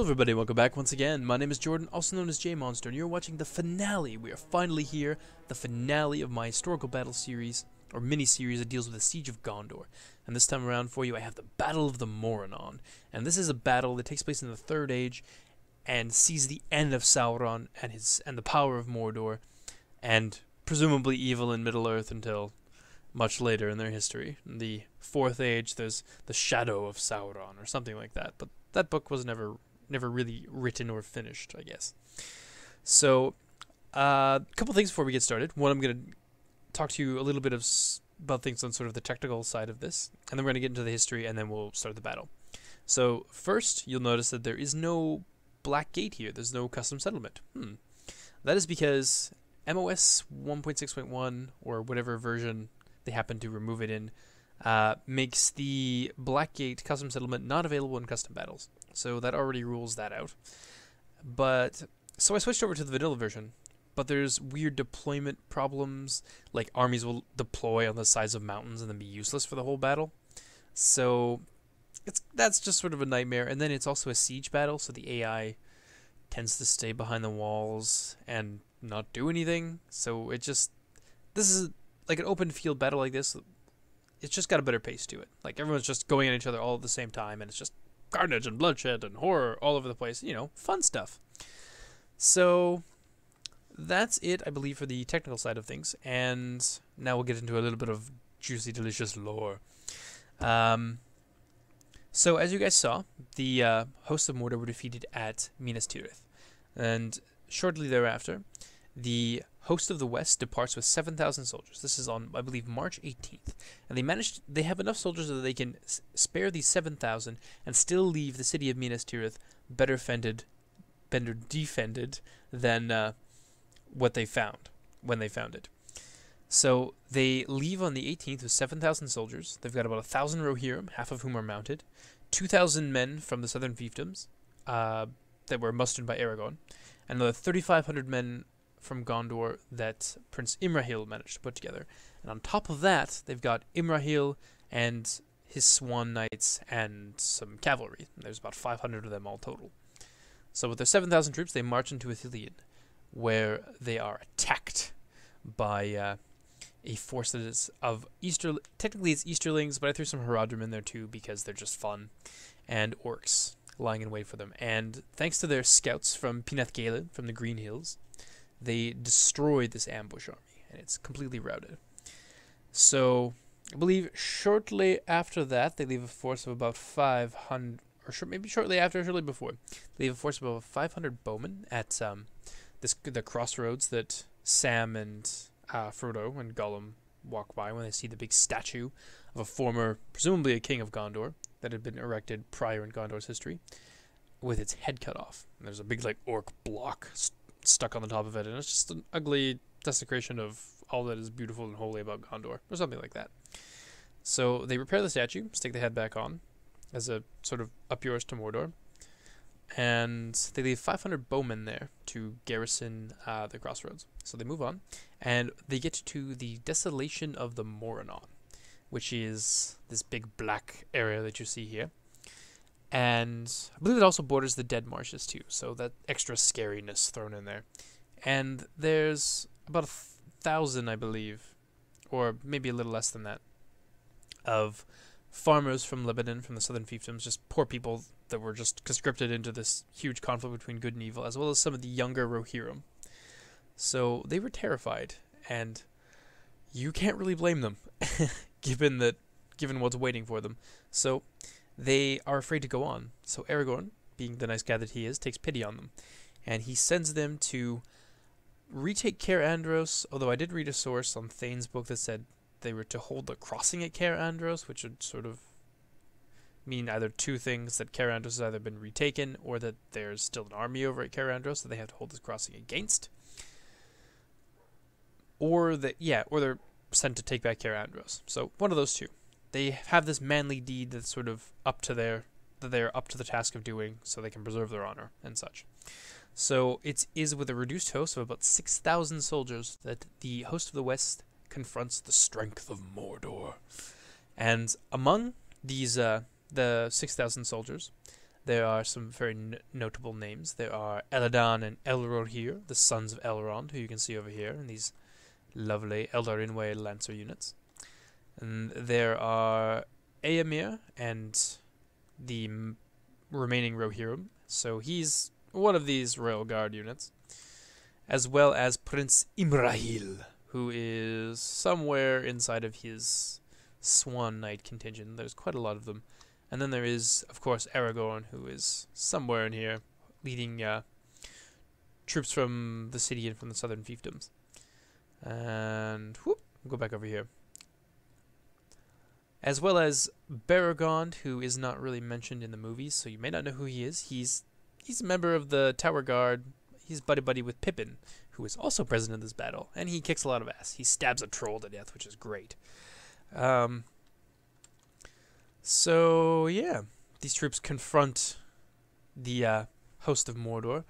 everybody, welcome back once again. My name is Jordan, also known as J-Monster, and you're watching the finale. We are finally here, the finale of my historical battle series, or mini-series that deals with the Siege of Gondor. And this time around for you, I have the Battle of the Morannon. And this is a battle that takes place in the Third Age, and sees the end of Sauron and the power of Mordor, and presumably evil in Middle-earth until much later in their history. In the Fourth Age, there's the Shadow of Sauron, or something like that, but that book was never really written or finished, I guess. So, a couple things before we get started. One, I'm going to talk to you a little bit about things on sort of the technical side of this, and then we're going to get into the history, and then we'll start the battle. So, first, you'll notice that there is no Black Gate here. There's no custom settlement. That is because MOS 1.6.1, or whatever version they happen to remove it in, makes the Black Gate custom settlement not available in custom battles. So that already rules that out. So I switched over to the vanilla version, but there's weird deployment problems, like armies will deploy on the sides of mountains and then be useless for the whole battle. So that's just sort of a nightmare. And then it's also a siege battle, so the AI tends to stay behind the walls and not do anything. So this is like an open field battle like this. It's just got a better pace to it. Like, everyone's just going at each other all at the same time, and it's just carnage and bloodshed and horror all over the place. You know, fun stuff. So, that's it, I believe, for the technical side of things. And now we'll get into a little bit of juicy, delicious lore. So, as you guys saw, the hosts of Mordor were defeated at Minas Tirith. And shortly thereafter, the host of the West departs with 7,000 soldiers. This is on, I believe, March 18th. And they have enough soldiers so that they can spare these 7,000 and still leave the city of Minas Tirith better defended than what they found when they found it. So they leave on the 18th with 7,000 soldiers. They've got about 1,000 Rohirrim, half of whom are mounted, 2,000 men from the southern fiefdoms that were mustered by Aragorn, and another 3,500 men from Gondor that Prince Imrahil managed to put together. And on top of that, they've got Imrahil and his swan knights and some cavalry. There's about 500 of them all total. So with their 7,000 troops, they march into Ithilien, where they are attacked by a force that is of technically it's Easterlings, but I threw some Oroduin in there too because they're just fun, and orcs lying in wait for them. And thanks to their scouts from Pinath Galen, from the Green Hills, they destroyed this ambush army, and it's completely routed. So, I believe shortly after that, they leave a force of about 500, or maybe shortly before, they leave a force of about 500 bowmen at the crossroads that Sam and Frodo and Gollum walk by when they see the big statue of a former, presumably a king of Gondor, that had been erected prior in Gondor's history, with its head cut off. And there's a big, like, orc block stuck on the top of it, and it's just an ugly desecration of all that is beautiful and holy about Gondor, or something like that. So they repair the statue, stick the head back on, as a sort of up yours to Mordor, and they leave 500 bowmen there to garrison the crossroads. So they move on, and they get to the Desolation of the Morannon, which is this big black area that you see here. And I believe it also borders the Dead Marshes too, so that extra scariness thrown in there. And there's about 1,000, I believe, or maybe a little less than that, of farmers from Lebanon, from the southern fiefdoms, just poor people that were just conscripted into this huge conflict between good and evil, as well as some of the younger Rohirrim. So they were terrified, and you can't really blame them, given what's waiting for them. So they are afraid to go on. So Aragorn, being the nice guy that he is, takes pity on them. And he sends them to retake Caer Andros, although I did read a source on Thane's book that said they were to hold the crossing at Caer Andros, which would sort of mean either two things, that Caer Andros has either been retaken, or that there's still an army over at Caer Andros that they have to hold this crossing against. Or they're sent to take back Caer Andros. So one of those two. They have this manly deed that's sort of that they're up to the task of doing, so they can preserve their honor and such. So it is with a reduced host of about 6,000 soldiers that the host of the West confronts the strength of Mordor. And among these the 6,000 soldiers, There are some very notable names. There are Eladan and Elrohir, the sons of Elrond, who you can see over here in these lovely Eldarinway Lancer units. And there are Eomer and the remaining Rohirrim, so he's one of these Royal Guard units, as well as Prince Imrahil, who is somewhere inside of his Swan Knight contingent. There's quite a lot of them. And then there is, of course, Aragorn, who is somewhere in here, leading troops from the city and from the southern fiefdoms. And whoop, we'll go back over here. As well as Beregond, who is not really mentioned in the movies, so you may not know who he is. He's a member of the Tower Guard. He's buddy-buddy with Pippin, who is also present in this battle, and he kicks a lot of ass. He stabs a troll to death, which is great. So, yeah, these troops confront the host of Mordor.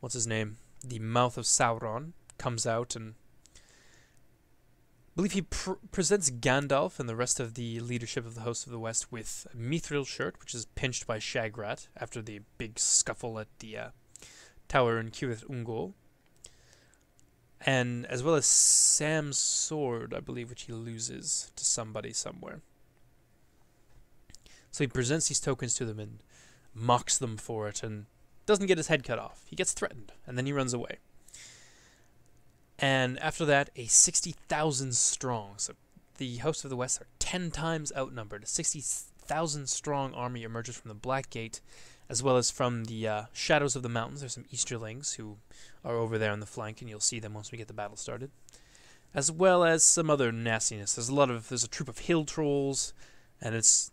What's his name? The Mouth of Sauron comes out, and I believe he presents Gandalf and the rest of the leadership of the host of the West with a mithril shirt, which is pinched by Shagrat after the big scuffle at the tower in Cirith Ungol. And as well as Sam's sword, I believe, which he loses to somebody somewhere. So he presents these tokens to them and mocks them for it and doesn't get his head cut off. He gets threatened, and then he runs away. And after that, a 60,000 strong, so the hosts of the West are 10 times outnumbered. A 60,000 strong army emerges from the Black Gate, as well as from the shadows of the mountains. There's some Easterlings who are over there on the flank, and you'll see them once we get the battle started. As well as some other nastiness. There's a troop of hill trolls, and it's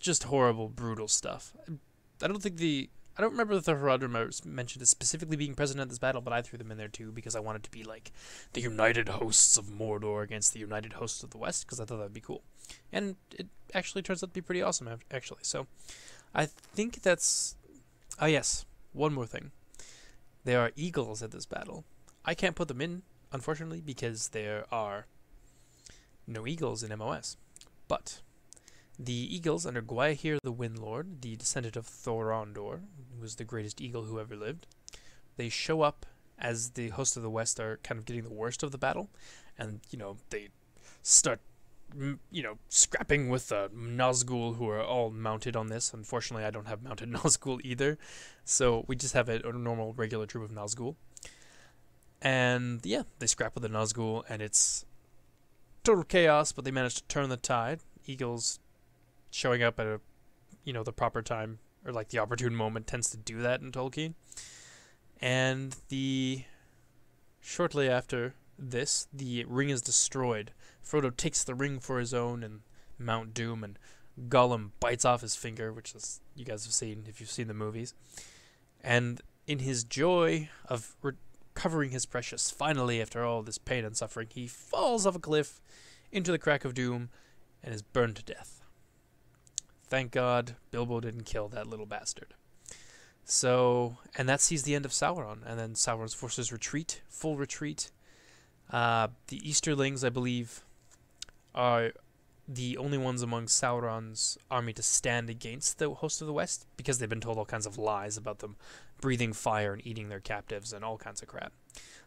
just horrible, brutal stuff. I don't remember if the Oroduin mentioned it specifically being present at this battle, but I threw them in there too because I wanted to be like the united hosts of Mordor against the united hosts of the West, because I thought that would be cool. And it actually turns out to be pretty awesome, actually. So I think that's... Oh yes, one more thing. There are eagles at this battle. I can't put them in, unfortunately, because there are no eagles in MOS. But the eagles under Gwaihir the Windlord, the descendant of Thorondor, who was the greatest eagle who ever lived, they show up as the hosts of the West are kind of getting the worst of the battle, and, they start, scrapping with Nazgul, who are all mounted on this. Unfortunately, I don't have mounted Nazgul either, so we just have a normal, regular troop of Nazgul. And, yeah, they scrap with the Nazgul, and it's total chaos, but they manage to turn the tide. Eagles showing up at the proper time, or like the opportune moment, tends to do that in Tolkien. And shortly after this, the ring is destroyed. Frodo takes the ring for his own and Mount Doom, and Gollum bites off his finger, which is, you guys have seen if you've seen the movies. And in his joy of recovering his precious, finally, after all this pain and suffering, he falls off a cliff into the crack of doom and is burned to death. Thank God Bilbo didn't kill that little bastard. So, and that sees the end of Sauron, and then Sauron's forces retreat, full retreat. The Easterlings, I believe, are the only ones among Sauron's army to stand against the host of the West, because they've been told all kinds of lies about them breathing fire and eating their captives and all kinds of crap.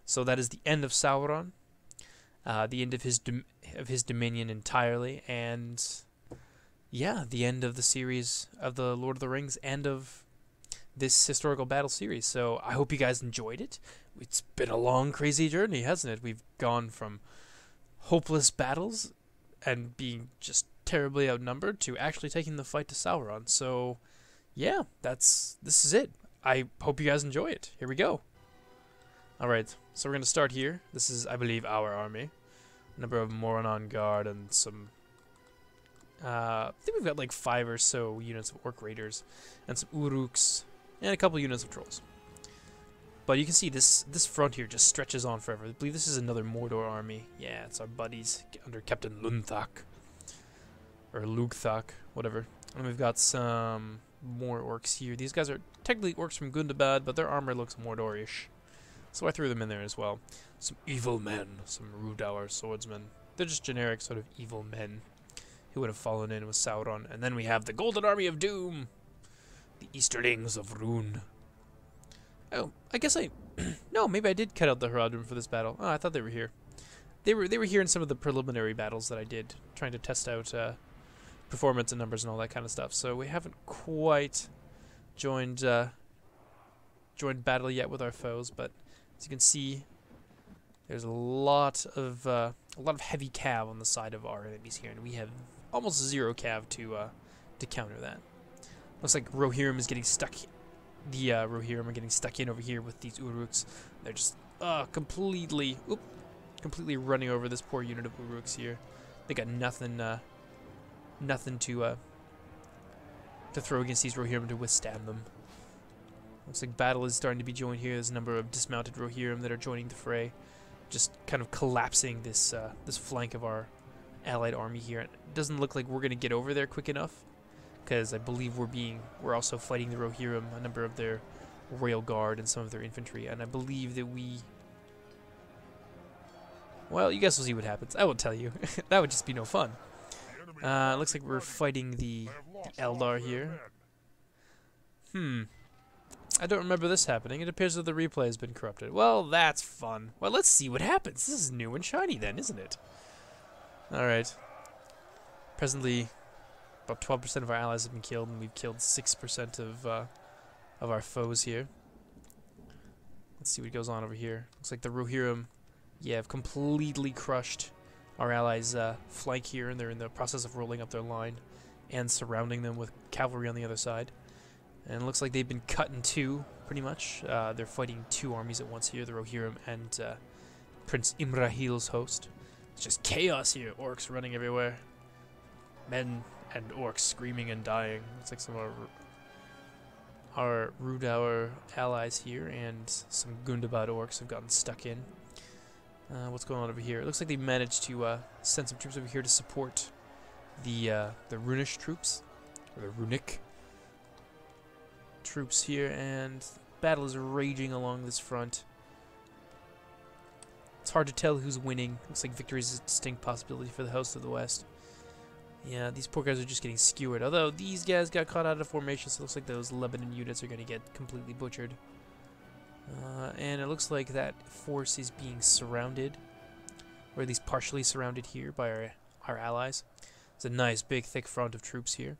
So that is the end of Sauron, the end of his dominion entirely, and yeah, the end of the series of the Lord of the Rings, and of this historical battle series. So I hope you guys enjoyed it. It's been a long, crazy journey, hasn't it? We've gone from hopeless battles and being just terribly outnumbered to actually taking the fight to Sauron. So yeah, this is it. I hope you guys enjoy it. Here we go. Alright, so we're going to start here. This is, I believe, our army. A number of Morannon Guard and some... I think we've got like 5 or so units of Orc Raiders and some Uruks and a couple units of Trolls. But you can see this front here just stretches on forever. I believe this is another Mordor army. Yeah, it's our buddies under Captain Lunthak. Or Lugthak, whatever. And we've got some more orcs here. These guys are technically orcs from Gundabad, but their armor looks Mordorish. So I threw them in there as well. Some evil men, some Rudauer swordsmen. They're just generic sort of evil men who would have fallen in with Sauron. And then we have the Golden Army of Doom, The Easterlings of Rune. Oh, I guess I... no, maybe I did cut out the Oroduin for this battle. Oh, I thought they were here. They were here in some of the preliminary battles that I did, trying to test out performance and numbers and all that kind of stuff. So we haven't quite joined battle yet with our foes, but as you can see, there's a lot of heavy cav on the side of our enemies here, and we have almost zero cav to counter that. Looks like Rohirrim is getting stuck. The Rohirrim are getting stuck in over here with these Uruks. They're just completely running over this poor unit of Uruks here. They got nothing to throw against these Rohirrim to withstand them. Looks like battle is starting to be joined here. There's a number of dismounted Rohirrim that are joining the fray, just kind of collapsing this this flank of our allied army here. It doesn't look like we're going to get over there quick enough, because I believe we're also fighting the Rohirrim, a number of their royal guard and some of their infantry, and I believe that well, you guys will see what happens. I won't tell you. That would just be no fun. Looks like we're fighting the Eldar here. I don't remember this happening. It appears that the replay has been corrupted. Well, that's fun. Well, let's see what happens. This is new and shiny then, isn't it? Alright. Presently, about 12% of our allies have been killed, and we've killed 6% of our foes here. Let's see what goes on over here. Looks like the Rohirrim, have completely crushed our allies' flank here, and they're in the process of rolling up their line and surrounding them with cavalry on the other side. And it looks like they've been cut in two, pretty much. They're fighting two armies at once here, the Rohirrim and Prince Imrahil's host. It's just chaos here, orcs running everywhere. Men and orcs screaming and dying. Looks like some of our Rudauer allies here and some Gundabad orcs have gotten stuck in. What's going on over here? It looks like they managed to send some troops over here to support the Runish troops, or the Runic troops here, and battle is raging along this front. It's hard to tell who's winning. Looks like victory is a distinct possibility for the Host of the West. Yeah, these poor guys are just getting skewered. Although these guys got caught out of formation, so it looks like those Lebanon units are going to get completely butchered. And it looks like that force is being surrounded, or at least partially surrounded here by our allies. It's a nice big thick front of troops here.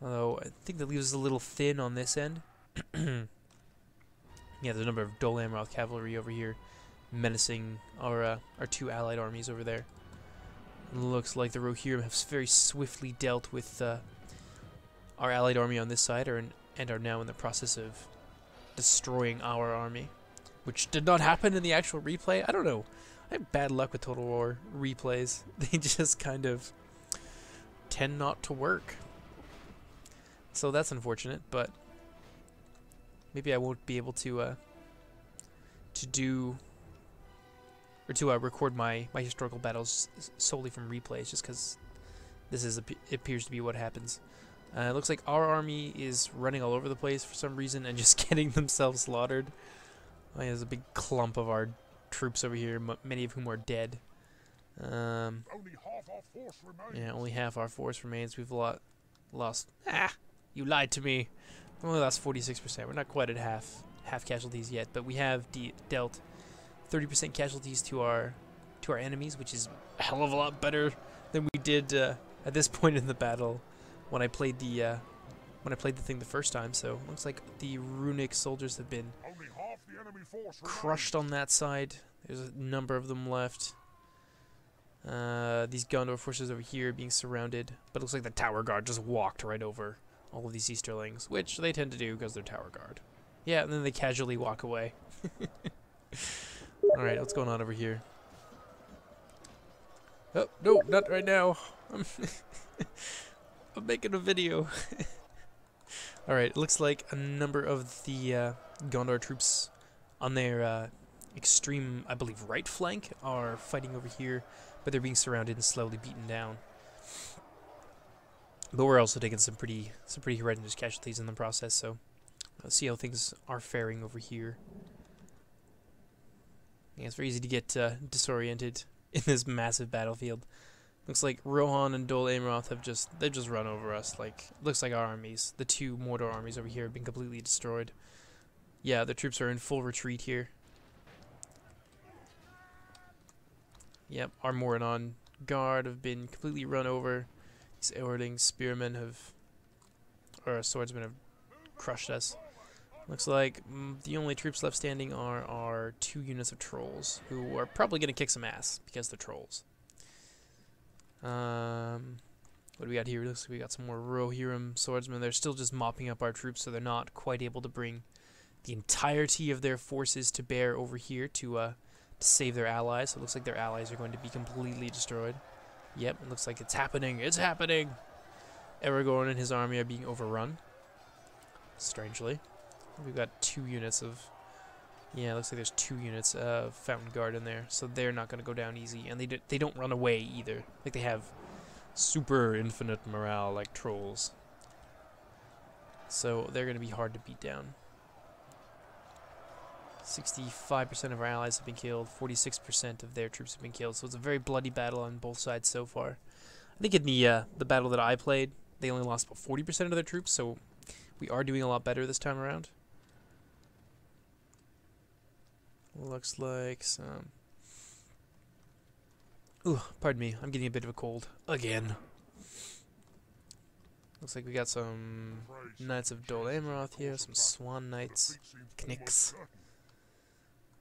Although I think that leaves us a little thin on this end. Yeah, there's a number of Dol Amroth cavalry over here menacing our two allied armies over there. It looks like the Rohirrim have very swiftly dealt with our allied army on this side, and are now in the process of destroying our army, which did not happen in the actual replay. I don't know. I have bad luck with Total War replays. They just kind of tend not to work. So that's unfortunate, but maybe I won't be able to record my historical battles solely from replays, just because this it appears to be what happens. It looks like our army is running all over the place for some reason and just getting themselves slaughtered. There's a big clump of our troops over here, many of whom are dead. Only half our force remains. Yeah, only half our force remains. We've lost. You lied to me. We only lost 46%. We're not quite at half casualties yet, but we have dealt 30% casualties to our enemies, which is a hell of a lot better than we did at this point in the battle when I played the thing the first time. So it looks like the Runic soldiers have been Only half the enemy force crushed on that side. There's a number of them left. These Gondor forces over here are being surrounded, but it looks like the Tower Guard just walked right over all of these Easterlings, which they tend to do because they're Tower Guard. Yeah, and then they casually walk away. Alright, what's going on over here? Oh, no, not right now. I'm making a video. Alright, it looks like a number of the Gondor troops on their extreme, I believe, right flank are fighting over here, but they're being surrounded and slowly beaten down. But we're also taking some pretty horrendous casualties in the process, so let's see how things are faring over here. Yeah, it's very easy to get disoriented in this massive battlefield. Looks like Rohan and Dol Amroth they've just run over us. Like, looks like our armies, the two Mordor armies over here, have been completely destroyed. Yeah, the troops are in full retreat here. Yep, our Morannon guard have been completely run over. These Eorling spearmen or swordsmen have crushed us. Looks like the only troops left standing are our 2 units of trolls, who are probably going to kick some ass because they're trolls. What do we got here? Looks like we got some more Rohirrim swordsmen. They're still just mopping up our troops, so they're not quite able to bring the entirety of their forces to bear over here to save their allies. So it looks like their allies are going to be completely destroyed. Yep, it looks like it's happening. It's happening! Aragorn and his army are being overrun. Strangely. We've got 2 units of... Yeah, it looks like there's 2 units of Fountain Guard in there, so they're not going to go down easy. And they don't run away either. Like, they have super infinite morale like trolls. So they're going to be hard to beat down. 65% of our allies have been killed, 46% of their troops have been killed, so it's a very bloody battle on both sides so far. I think in the battle that I played, they only lost about 40% of their troops, so we are doing a lot better this time around. Looks like some... Ooh, pardon me, I'm getting a bit of a cold. Again. Looks like we got some Knights of Dol Amroth here, some Swan Knights, Knicks.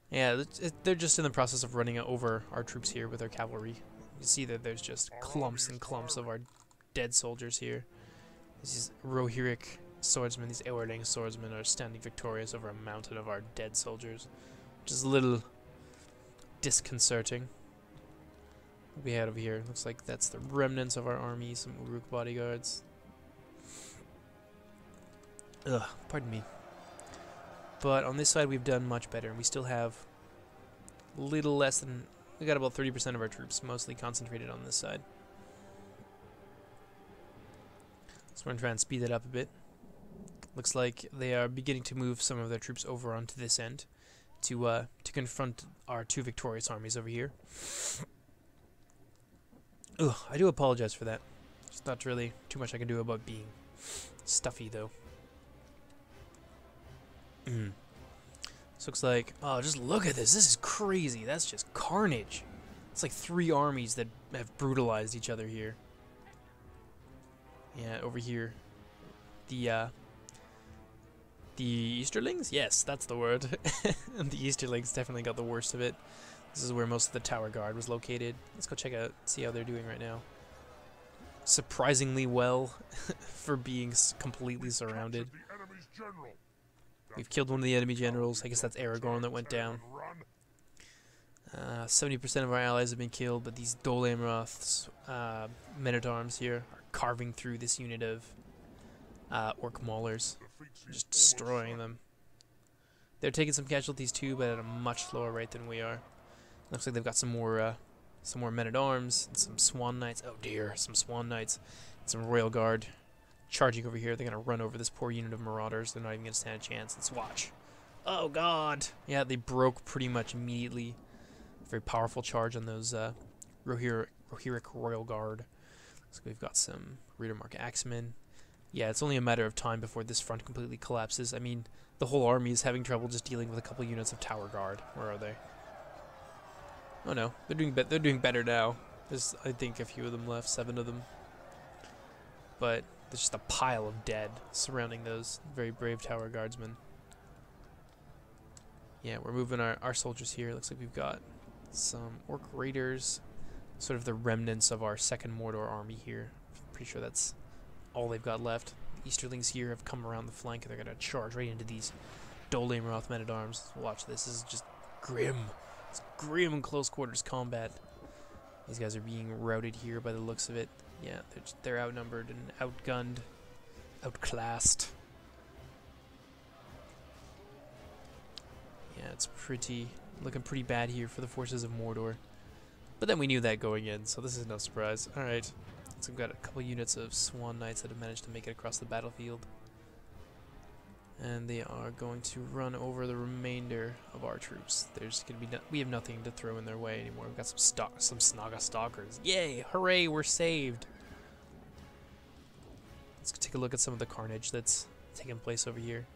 Yeah, they're just in the process of running over our troops here with our cavalry. You can see that there's just clumps and clumps of our dead soldiers here. These Rohirric swordsmen, these Eorling swordsmen are standing victorious over a mountain of our dead soldiers, which is a little disconcerting. What we had over here, looks like that's the remnants of our army, some Uruk bodyguards. Ugh, pardon me. But on this side we've done much better, and we still have a little less than... We got about 30% of our troops mostly concentrated on this side. So we're going to try and speed that up a bit. Looks like they are beginning to move some of their troops over onto this end to confront our 2 victorious armies over here. Ugh, I do apologize for that. There's not really too much I can do about being stuffy, though. This looks like... Oh, just look at this. This is crazy. That's just carnage. It's like 3 armies that have brutalized each other here. Yeah, over here. The Easterlings? Yes, that's the word. The Easterlings definitely got the worst of it. This is where most of the Tower Guard was located. Let's go check out, see how they're doing right now. Surprisingly well for being completely surrounded. We've killed one of the enemy generals. I guess that's Aragorn that went down. 70% of our allies have been killed, but these Dol Amroth's men-at-arms here are carving through this unit of orc maulers, just destroying them. They're taking some casualties too, but at a much slower rate than we are. Looks like they've got some more men-at-arms and some Swan Knights. Oh dear, some Swan Knights and some Royal Guard charging over here. They're gonna run over this poor unit of Marauders. They're not even gonna stand a chance. Let's watch. Oh god! Yeah, they broke pretty much immediately. Very powerful charge on those Rohirric Royal Guard. So we've got some Readermark Axemen. Yeah, it's only a matter of time before this front completely collapses. I mean, the whole army is having trouble just dealing with a couple units of Tower Guard. Where are they? Oh no, they're doing better now. There's, I think, a few of them left, 7 of them. But there's just a pile of dead surrounding those very brave Tower Guardsmen. Yeah, we're moving our soldiers here. Looks like we've got some Orc Raiders, sort of the remnants of our second Mordor army here. Pretty sure that's all they've got left. The Easterlings here have come around the flank, and they're going to charge right into these Dol Amroth men-at-arms. Watch this. This is just grim. It's grim close quarters combat. These guys are being routed here by the looks of it. Yeah, they're outnumbered and outgunned, outclassed. Yeah, it's looking pretty bad here for the forces of Mordor. But then we knew that going in, so this is no surprise. Alright, so we've got a couple units of Swan Knights that have managed to make it across the battlefield. And they are going to run over the remainder of our troops. There's going to be we have nothing to throw in their way anymore. We've got some Snaga stalkers. Yay! Hooray! We're saved. Let's take a look at some of the carnage that's taking place over here.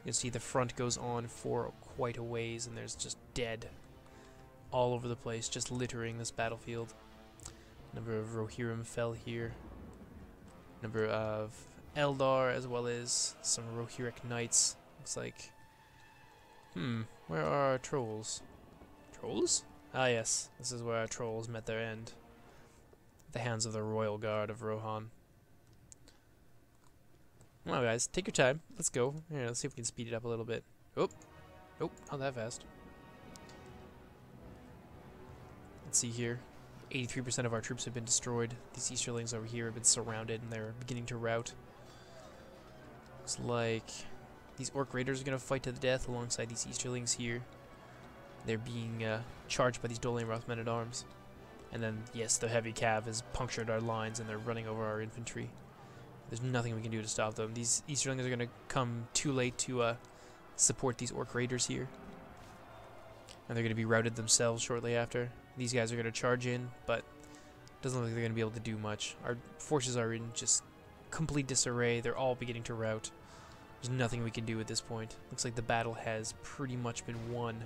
You can see the front goes on for quite a ways, and there's just dead all over the place, just littering this battlefield. Number of Rohirrim fell here. Number of Eldar, as well as some Rohirric knights. Looks like... where are our trolls? Trolls? Ah yes, this is where our trolls met their end. At the hands of the Royal Guard of Rohan. Come on guys, take your time. Let's go. Here, let's see if we can speed it up a little bit. Oh! Nope, not that fast. Let's see here. 83% of our troops have been destroyed. These Easterlings over here have been surrounded and they're beginning to rout. Looks like these Orc Raiders are going to fight to the death alongside these Easterlings here. They're being charged by these Dolianroth men-at-arms. And then, yes, the heavy cav has punctured our lines and they're running over our infantry. There's nothing we can do to stop them. These Easterlings are going to come too late to support these Orc Raiders here. And they're going to be routed themselves shortly after. These guys are going to charge in, but it doesn't look like they're going to be able to do much. Our forces are in just complete disarray. They're all beginning to rout. There's nothing we can do at this point. Looks like the battle has pretty much been won.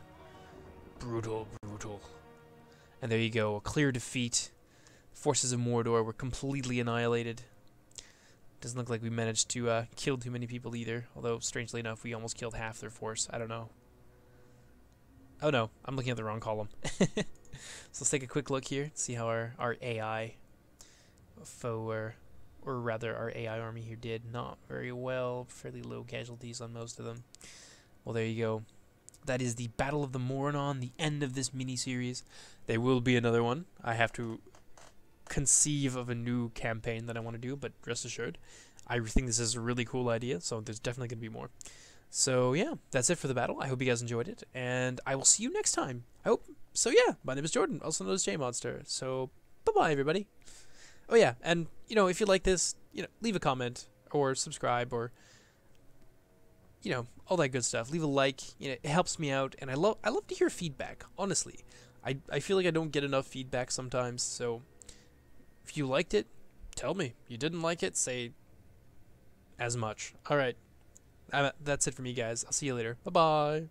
Brutal, brutal. And there you go, a clear defeat. Forces of Mordor were completely annihilated. Doesn't look like we managed to kill too many people either, although strangely enough we almost killed half their force. I don't know. Oh no, I'm looking at the wrong column. So let's take a quick look here, see how our AI foe, or rather our AI army here did. Not very well, fairly low casualties on most of them. Well, there you go. That is the Battle of the Morannon, the end of this mini-series. There will be another one. I have to conceive of a new campaign that I want to do, but rest assured, I think this is a really cool idea, so there's definitely going to be more. So yeah, that's it for the battle. I hope you guys enjoyed it, and I will see you next time. I hope. So yeah, my name is Jordan, also known as J-Monster. So bye-bye, everybody. Oh yeah, and you know, if you like this, you know, leave a comment or subscribe or you know, all that good stuff. Leave a like. You know, it helps me out, and I love to hear feedback. Honestly, I feel like I don't get enough feedback sometimes. So if you liked it, tell me. You didn't like it, say as much. All right. That's it for me, guys. I'll see you later. Bye-bye.